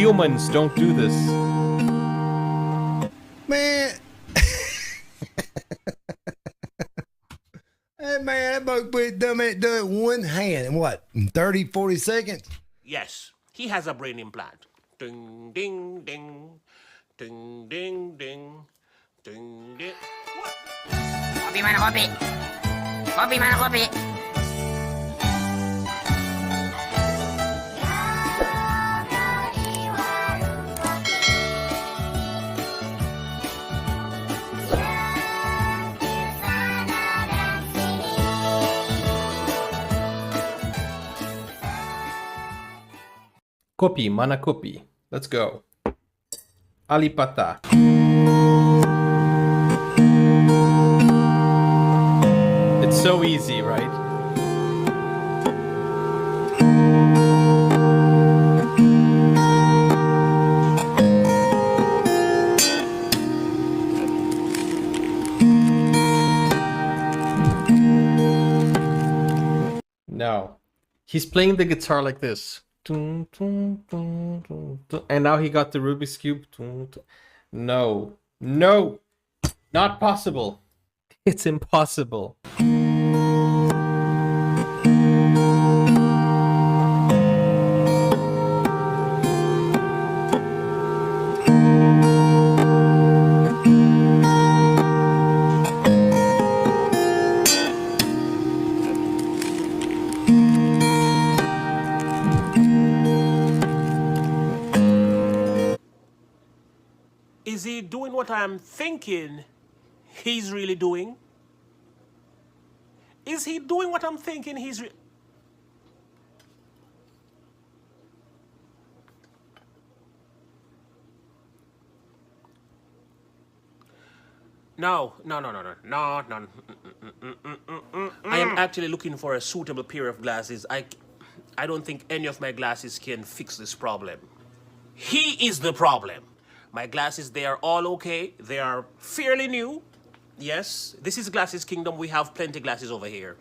humans don't do this. Man. Hey, man, that boy put do it one hand in what, in 30, 40 seconds? Yes, he has a brain implant. Ding, ding, ding. Ding, ding, ding. Ding, ding. What? Kopi mana kopi? Kopi mana kopi? Kopi, mana kopi? Let's go. Alipbata. It's so easy, right? No. He's playing the guitar like this. And now he got the Rubik's Cube. No. No. Not possible. It's impossible. Is he doing what I'm thinking he's really doing? Is he doing what I'm thinking he's No. I am actually looking for a suitable pair of glasses. I don't think any of my glasses can fix this problem. He is the problem. My glasses, they are all okay. They are fairly new. Yes, this is Glasses Kingdom. We have plenty glasses over here.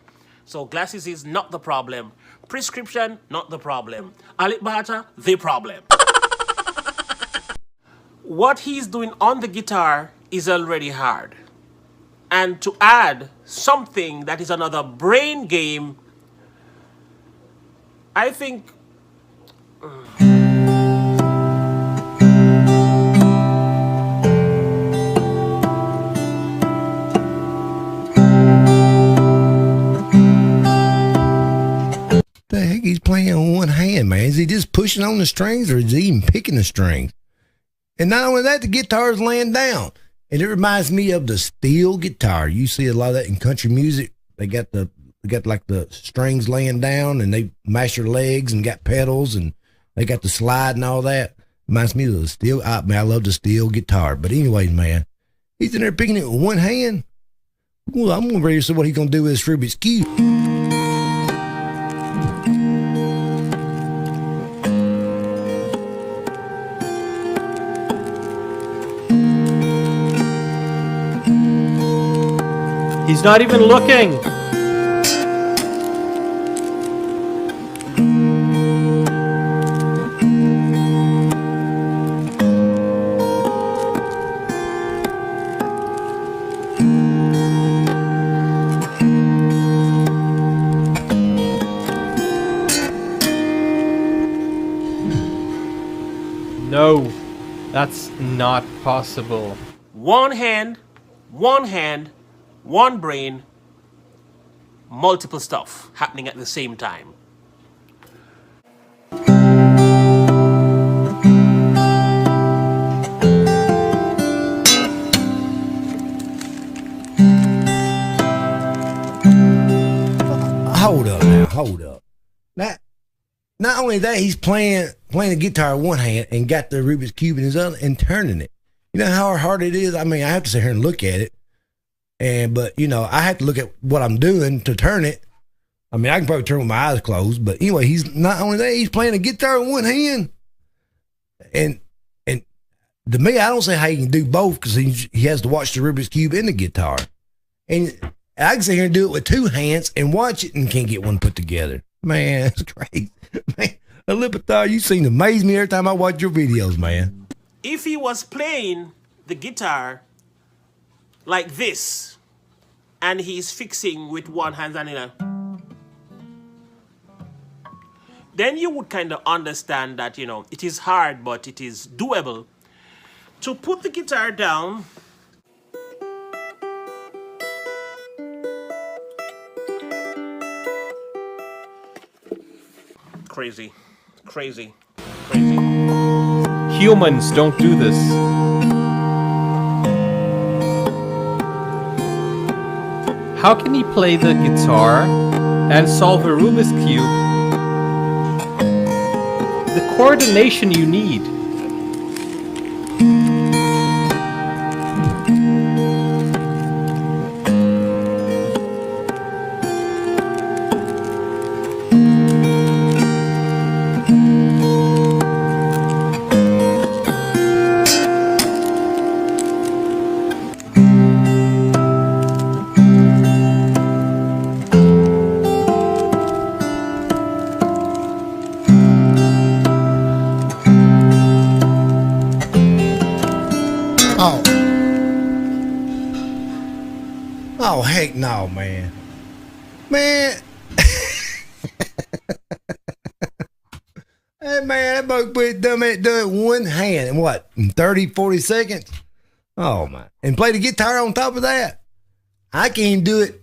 So glasses is not the problem. Prescription, not the problem. Alipbata, the problem. What he's doing on the guitar is already hard. And to add something that is another brain game, I think... The heck he's playing on one hand, man? Is he just pushing on the strings or is he even picking the strings? And not only that, the guitar is laying down. And it reminds me of the steel guitar. You see a lot of that in country music. They got like the strings laying down and they mash your legs and got pedals and they got the slide and all that. Reminds me of the steel. I love the steel guitar. But anyways, man, he's in there picking it with one hand. Well, I'm ready to see what he's going to do with this Rubik's Cube. He's not even looking. No, that's not possible. One hand, one brain, multiple stuff happening at the same time. Hold up now, hold up. Not only that, he's playing the guitar with one hand and got the Rubik's Cube in his other and turning it. You know how hard it is? I mean, I have to sit here and look at it. But you know, I have to look at what I'm doing to turn it. I mean, I can probably turn with my eyes closed, but anyway, he's not only that, he's playing a guitar with one hand. And to me, I don't see how he can do both because he has to watch the Rubik's Cube and the guitar. And I can sit here and do it with two hands and watch it and can't get one put together. Man, that's crazy. Man, Alipbata, you seem to amaze me every time I watch your videos, man. If he was playing the guitar like this, and he's fixing with one hand and then you would kind of understand that, you know, it is hard, but it is doable to put the guitar down. Crazy, crazy, crazy. Humans don't do this. How can he play the guitar and solve a Rubik's Cube? The coordination you need. Oh. Oh, heck no, man. Man. Hey, man, that boat done it one hand in what, in 30, 40 seconds? Oh, my. And play the guitar on top of that. I can't do it.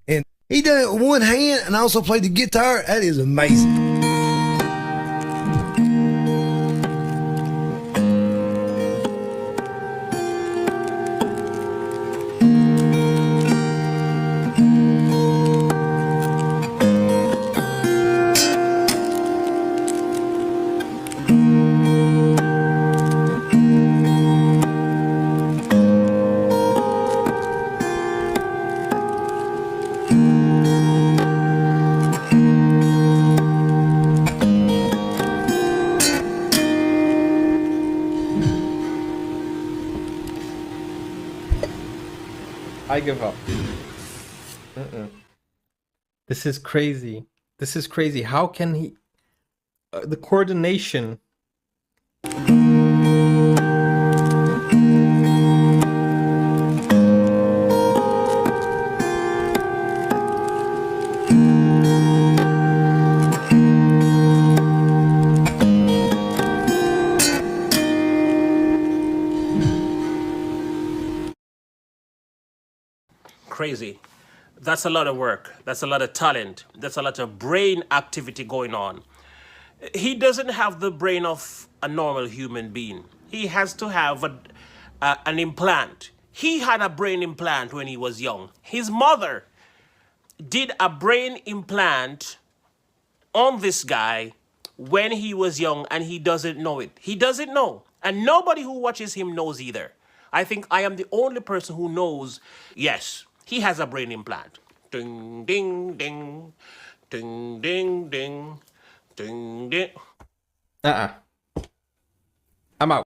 And he done it with one hand and also played the guitar. That is amazing. I give up. This is crazy. This is crazy. How can he... the coordination... Crazy. That's a lot of work. That's a lot of talent. That's a lot of brain activity going on. He doesn't have the brain of a normal human being. He has to have an implant. He had a brain implant when he was young. His mother did a brain implant on this guy when he was young, and he doesn't know it. He doesn't know. And nobody who watches him knows either. I think I am the only person who knows, yes, he has a brain implant. Ding, ding, ding. Ding, ding, ding. Ding, ding. I'm out.